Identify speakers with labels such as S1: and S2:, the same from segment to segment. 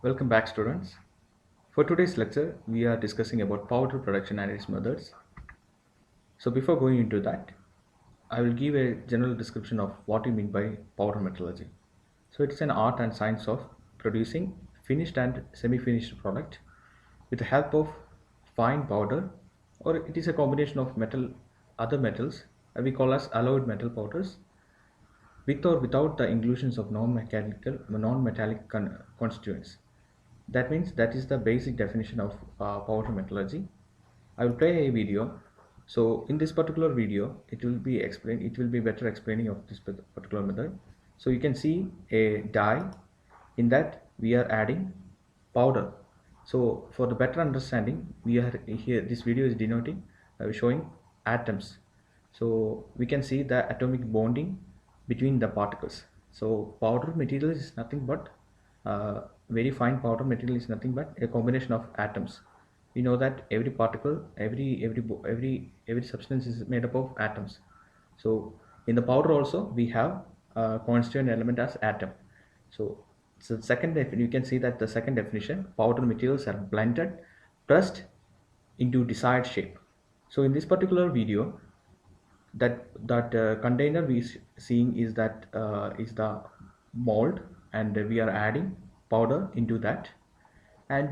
S1: Welcome back, students. For today's lecture, we are discussing about powder production and its methods. So before going into that, I will give a general description of what we mean by powder metallurgy. So it's an art and science of producing finished and semi-finished product with the help of fine powder, or it is a combination of other metals we call as alloyed metal powders, with or without the inclusions of non-metallic constituents. That means that is the basic definition of powder metallurgy. I will play a video. So in this particular video, it will be explained. It will be better explaining of this particular method. So you can see a die. In that we are adding powder. So for the better understanding, we are here. This video is denoting, showing atoms. So we can see the atomic bonding between the particles. So powder material is nothing but very fine powder material is nothing but a combination of atoms. We know that every particle, every substance is made up of atoms. So in the powder also we have a constituent element as atom. So second you can see that the second definition, powder materials are blended, pressed into desired shape. So in this particular video, that container seeing is the mold, and we are adding powder into that, and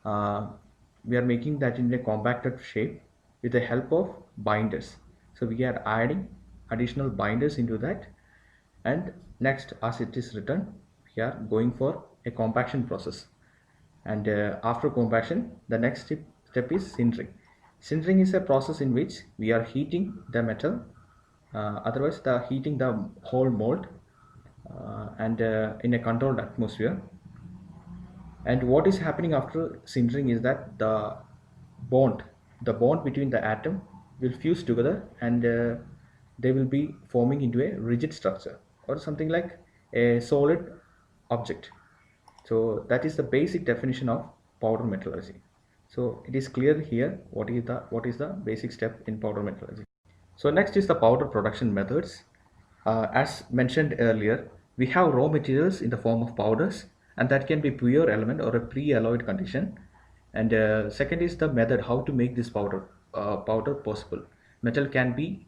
S1: uh, we are making that in a compacted shape with the help of binders. So we are adding additional binders into that, and next, as it is written, we are going for a compaction process. And after compaction, the next step is sintering. Sintering is a process in which we are heating the metal, otherwise the heating the whole mold, and in a controlled atmosphere. And what is happening after sintering is that bond the bond between the atom will fuse together, and they will be forming into a rigid structure or something like a solid object. So that is the basic definition of powder metallurgy. So it is clear here what is the basic step in powder metallurgy. So next is the powder production methods. As mentioned earlier, we have raw materials in the form of powders, and that can be pure element or a pre-alloyed condition. And second is the method how to make this powder possible. Metal can be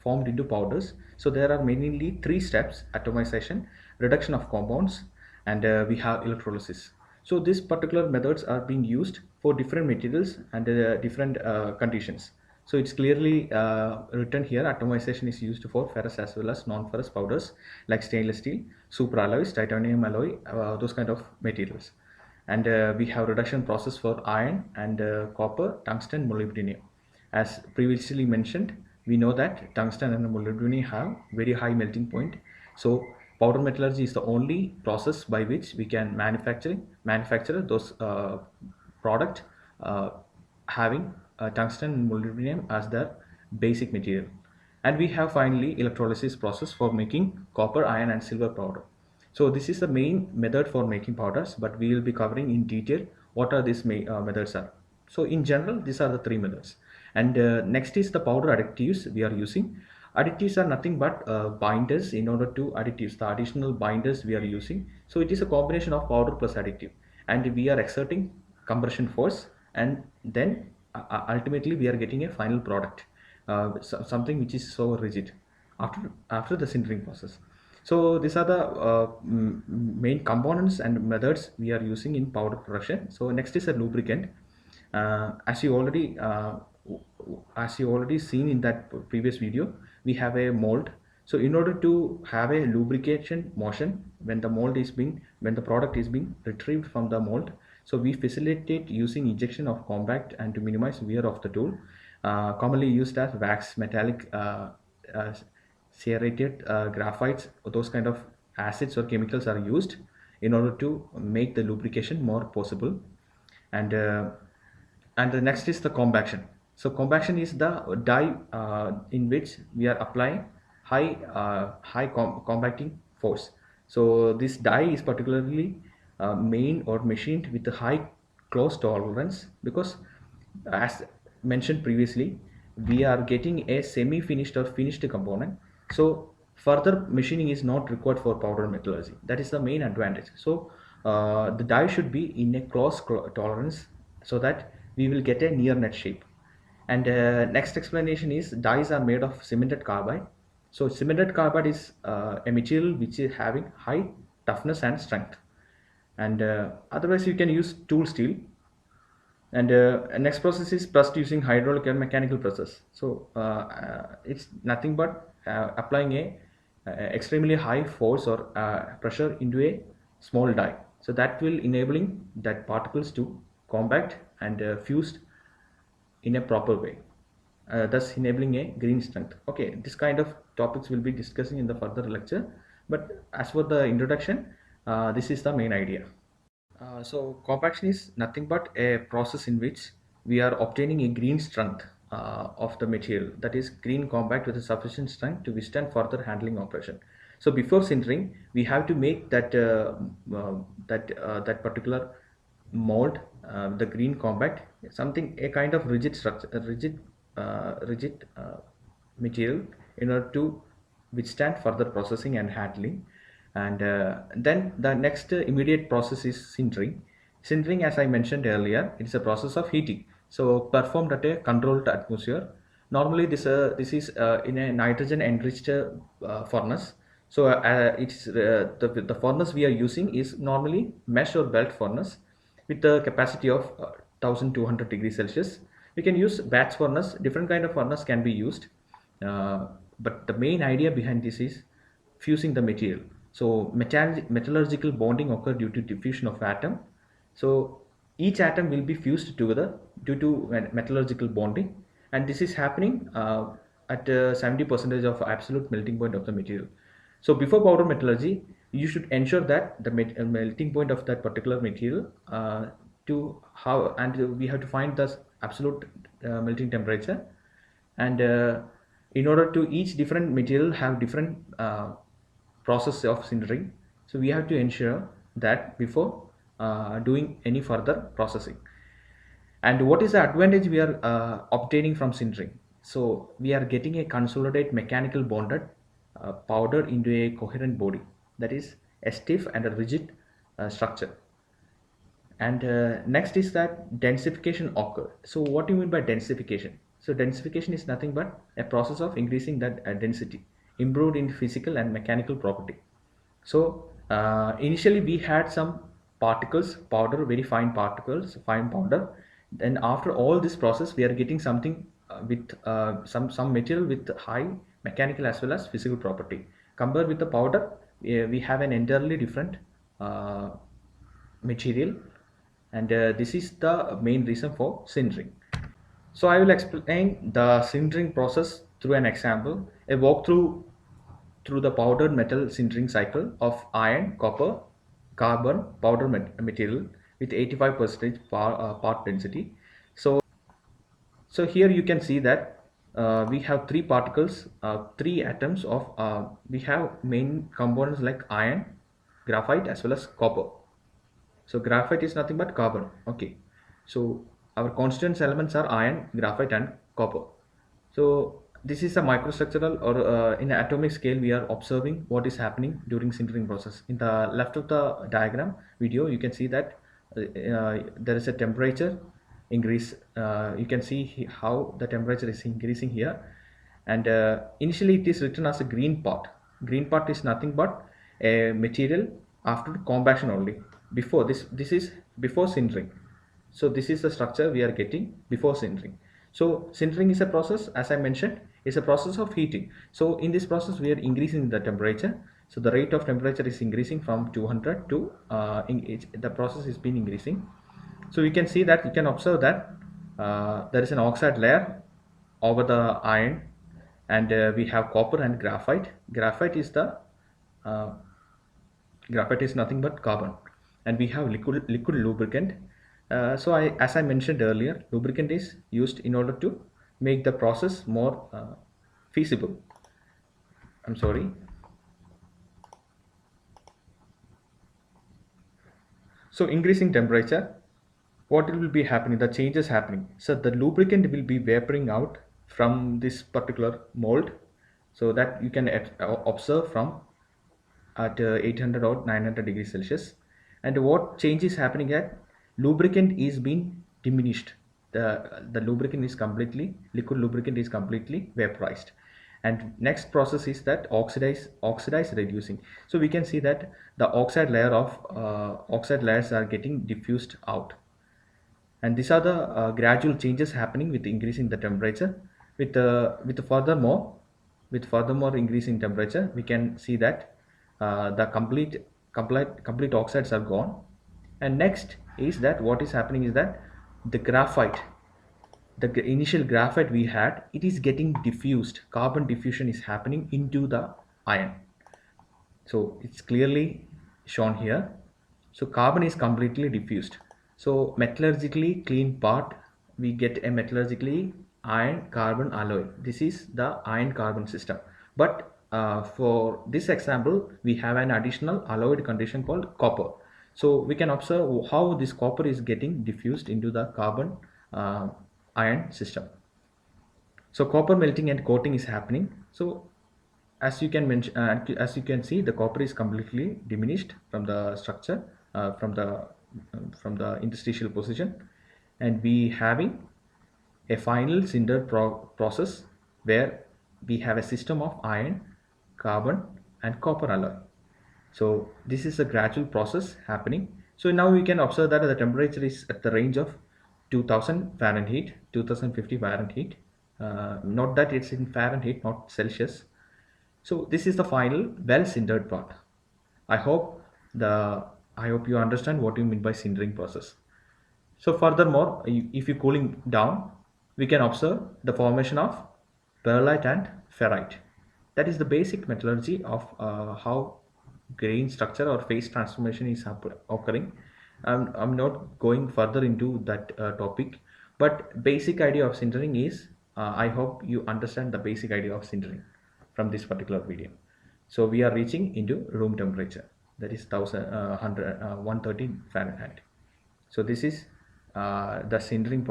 S1: formed into powders. So there are mainly three steps: atomization, reduction of compounds, and we have electrolysis. So these particular methods are being used for different materials and different conditions. So it's clearly written here, atomization is used for ferrous as well as non-ferrous powders like stainless steel, superalloys, titanium alloy, those kind of materials. And we have reduction process for iron and copper, tungsten, molybdenum. As previously mentioned, we know that tungsten and molybdenum have very high melting point. So powder metallurgy is the only process by which we can manufacture those product having tungsten and molybdenum as their basic material. And we have finally electrolysis process for making copper, iron, and silver powder. So this is the main method for making powders, but we will be covering in detail what are these methods are. So in general, these are the three methods. And next is the powder additives we are using. Additives are nothing but binders in order to additives, the additional binders we are using. So it is a combination of powder plus additive, and we are exerting compression force, and then ultimately we are getting a final product, something which is so rigid after the sintering process. So these are the main components and methods we are using in powder production. So next is a lubricant. As you already seen in that previous video, we have a mold. So in order to have a lubrication motion when the product is being retrieved from the mold, so we facilitate using injection of compact and to minimize wear of the tool, commonly used as wax, metallic, uh, serrated graphites, those kind of acids or chemicals are used in order to make the lubrication more possible. And the next is the compaction. So compaction is the die in which we are applying high compacting force. So this die is particularly made or machined with a high close tolerance, because as mentioned previously, we are getting a semi-finished or finished component. So further machining is not required for powder metallurgy. That is the main advantage. So the die should be in a close tolerance so that we will get a near net shape. And next explanation is dies are made of cemented carbide. So cemented carbide is a material which is having high toughness and strength. And otherwise you can use tool steel. And next process is pressed using hydraulic and mechanical presses. So it's nothing but applying a extremely high force or pressure into a small die. So that will enabling that particles to compact and fused in a proper way, thus enabling a green strength. Okay, this kind of topics we'll be discussing in the further lecture, but as for the introduction, this is the main idea. So compaction is nothing but a process in which we are obtaining a green strength of the material, that is green compact with a sufficient strength to withstand further handling operation. So before sintering, we have to make that that particular mold, the green compact, something a kind of rigid structure, a rigid material in order to withstand further processing and handling. And then the next immediate process is sintering. Sintering, as I mentioned earlier, it's a process of heating, so performed at a controlled atmosphere. Normally this is in a nitrogen enriched furnace. So it's the furnace we are using is normally mesh or belt furnace with the capacity of 1200 degrees Celsius. We can use batch furnace, different kind of furnace can be used. But the main idea behind this is fusing the material. So metallurgical bonding occur due to diffusion of atom. So each atom will be fused together due to metallurgical bonding, and this is happening at 70% of absolute melting point of the material. So before powder metallurgy, you should ensure that the melting point of that particular material to how, and we have to find the absolute melting temperature. And in order to each different material have different process of sintering, so we have to ensure that before doing any further processing. And what is the advantage we are obtaining from sintering? So we are getting a consolidated mechanical bonded powder into a coherent body, that is a stiff and a rigid structure. And next is that densification occur. So what do you mean by densification? So densification is nothing but a process of increasing that density, improved in physical and mechanical property. So initially we had some particles, powder, very fine particles, fine powder. Then after all this process, we are getting something with some material with high mechanical as well as physical property. Compared with the powder, we have an entirely different material, and this is the main reason for sintering. So I will explain the sintering process through an example, a walkthrough through the powdered metal sintering cycle of iron, copper, carbon powder material with 85% part density. So here you can see that we have three particles, three atoms of, we have main components like iron, graphite as well as copper. So graphite is nothing but carbon. Okay. So our constituent elements are iron, graphite and copper. So this is a microstructural or in an atomic scale we are observing what is happening during sintering process. In the left of the diagram video you can see that there is a temperature increase. You can see how the temperature is increasing here, and initially it is written as a green part. Green part is nothing but a material after compaction only. Before this is before sintering. So this is the structure we are getting before sintering. So sintering is a process, as I mentioned, is a process of heating. So in this process we are increasing the temperature. So the rate of temperature is increasing from 200 to the process is been increasing. So you can see that, you can observe that there is an oxide layer over the iron, and we have copper and graphite. Uh, Graphite is nothing but carbon, and we have liquid lubricant. So as I mentioned earlier, lubricant is used in order to make the process more feasible. I'm sorry. So increasing temperature, what will be happening? The changes happening. So the lubricant will be vaporing out from this particular mold, So that you can observe from at 800 or 900 degrees Celsius. And what change is happening at lubricant is being diminished. The lubricant is completely, liquid lubricant is completely vaporized. And next process is that oxidize reducing. So we can see that the oxide layers are getting diffused out, and these are the gradual changes happening with increasing the temperature. With furthermore increasing temperature, we can see that the complete oxides are gone. And next is that what is happening is that the graphite, initial graphite we had, it is getting diffused. Carbon diffusion is happening into the iron. So it's clearly shown here. So carbon is completely diffused. So metallurgically clean part, we get a metallurgically iron carbon alloy. This is the iron carbon system. But for this example, we have an additional alloyed condition called copper. So we can observe how this copper is getting diffused into the carbon iron system. So copper melting and coating is happening. So as you can see, the copper is completely diminished from the structure, from the interstitial position, and we having a final cinder process where we have a system of iron, carbon, and copper alloy. So this is a gradual process happening. So now we can observe that the temperature is at the range of 2000 Fahrenheit, 2050 Fahrenheit. Note that it's in Fahrenheit, not Celsius. So this is the final well sintered part. I hope the I hope you understand what you mean by sintering process. So furthermore, if you cooling down, we can observe the formation of pearlite and ferrite. That is the basic metallurgy of how grain structure or phase transformation is occurring. I'm not going further into that topic, but basic idea of sintering is, I hope you understand the basic idea of sintering from this particular video. So we are reaching into room temperature, that is 113 Fahrenheit. So this is the sintering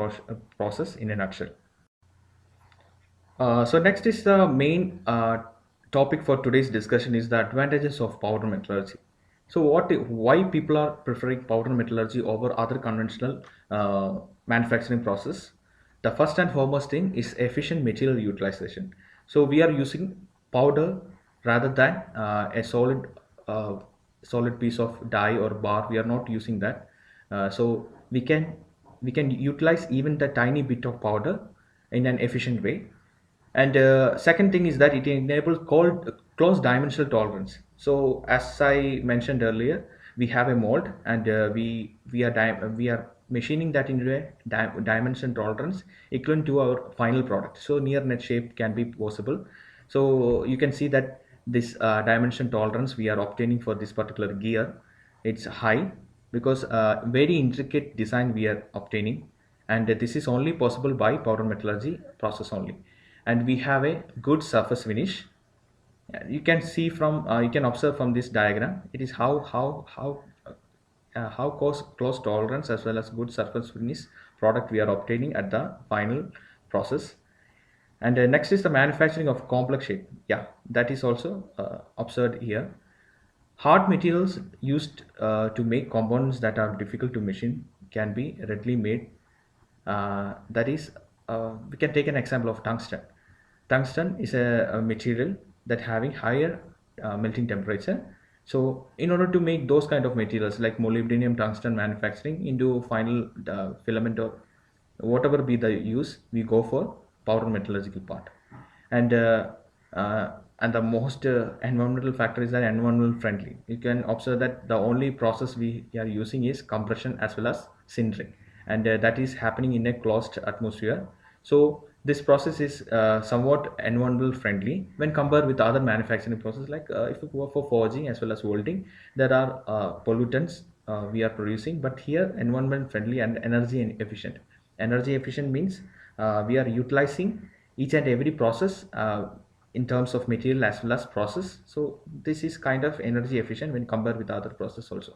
S1: process in a nutshell. So next is the main topic for today's discussion is the advantages of powder metallurgy. So why people are preferring powder metallurgy over other conventional manufacturing process? The first and foremost thing is efficient material utilization. So we are using powder rather than uh, solid piece of die or bar. We are not using that. So we can utilize even the tiny bit of powder in an efficient way. And second thing is that it enables close dimensional tolerance. So as I mentioned earlier, we have a mold, and we are machining that into a dimension tolerance equivalent to our final product. So near net shape can be possible. So you can see that this dimension tolerance we are obtaining for this particular gear, it's high, because very intricate design we are obtaining, and this is only possible by powder metallurgy process only. And we have a good surface finish. You can see from you can observe from this diagram, it is how close tolerance as well as good surface finish product we are obtaining at the final process. And next is the manufacturing of complex shape. Yeah, that is also observed here. Hard materials used to make components that are difficult to machine can be readily made. That is, we can take an example of tungsten. Tungsten is a material that having higher melting temperature. So in order to make those kind of materials like molybdenum tungsten manufacturing into final filament or whatever be the use, we go for powder metallurgical part. And and the most environmental factor is that environmental friendly. You can observe that the only process we are using is compression as well as sintering, and that is happening in a closed atmosphere. So this process is somewhat environmental friendly when compared with other manufacturing process, like if you go for forging as well as welding, there are pollutants we are producing, but here environment friendly and energy efficient. Energy efficient means we are utilizing each and every process in terms of material as well as process. So this is kind of energy efficient when compared with other process also.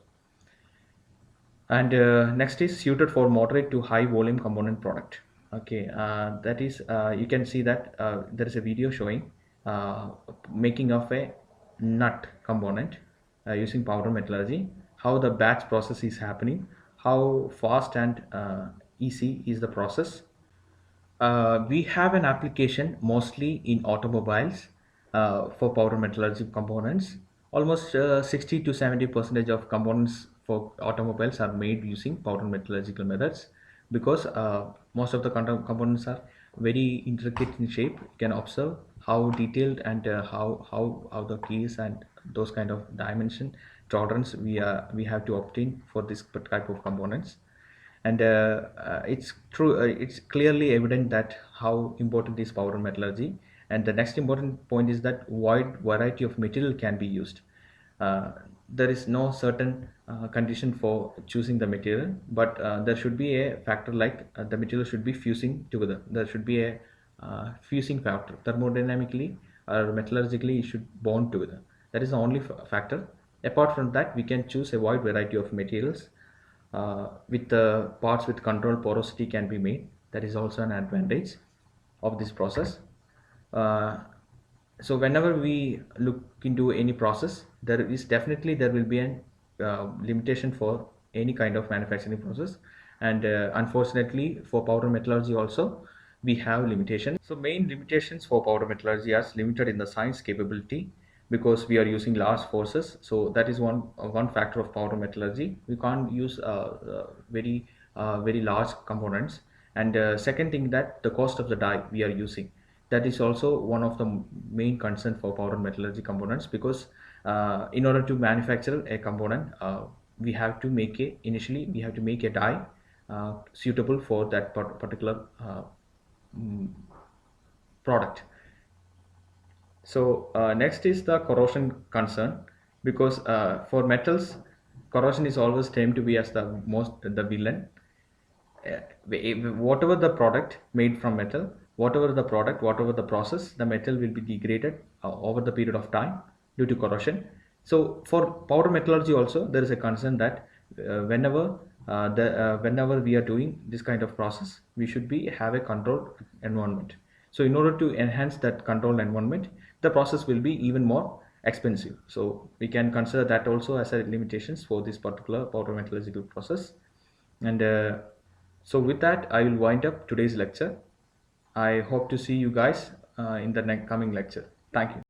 S1: And next is suited for moderate to high volume component product. Okay, that is you can see that there is a video showing uh, making of a nut component using powder metallurgy, how the batch process is happening, how fast and easy is the process. We have an application mostly in automobiles for powder metallurgy components. Almost 60 to 70 percentage of components for automobiles are made using powder metallurgical methods, because most of the components are very intricate in shape. You can observe how detailed and how the keys and those kind of dimension tolerance we have to obtain for this type of components. And it's true, it's clearly evident that how important is powder metallurgy. And the next important point is that wide variety of material can be used. uh, there is no certain condition for choosing the material, but there should be a factor like the material should be fusing together. There should be a fusing factor. Thermodynamically or metallurgically, it should bond together. That is the only factor. Apart from that, we can choose a wide variety of materials with the parts with controlled porosity can be made. That is also an advantage of this process. uh, so whenever we look into any process, there will be an limitation for any kind of manufacturing process. And unfortunately for powder metallurgy also, we have limitations. So main limitations for powder metallurgy are limited in the science capability, because we are using large forces. So that is one factor of powder metallurgy. We can't use very large components. And second thing, that the cost of the die we are using, that is also one of the main concern for powder metallurgy components, because in order to manufacture a component, we have to make a initially we have to make a die suitable for that particular mm, product. So next is the corrosion concern, because for metals, corrosion is always termed to be as the villain. Whatever the product made from metal, whatever the process, the metal will be degraded over the period of time due to corrosion. So for powder metallurgy also, there is a concern that whenever we are doing this kind of process, we should be have a controlled environment. So in order to enhance that controlled environment, the process will be even more expensive. So we can consider that also as a limitations for this particular powder metallurgical process. And so with that, I will wind up today's lecture. I hope to see you guys in the next coming lecture. Thank you.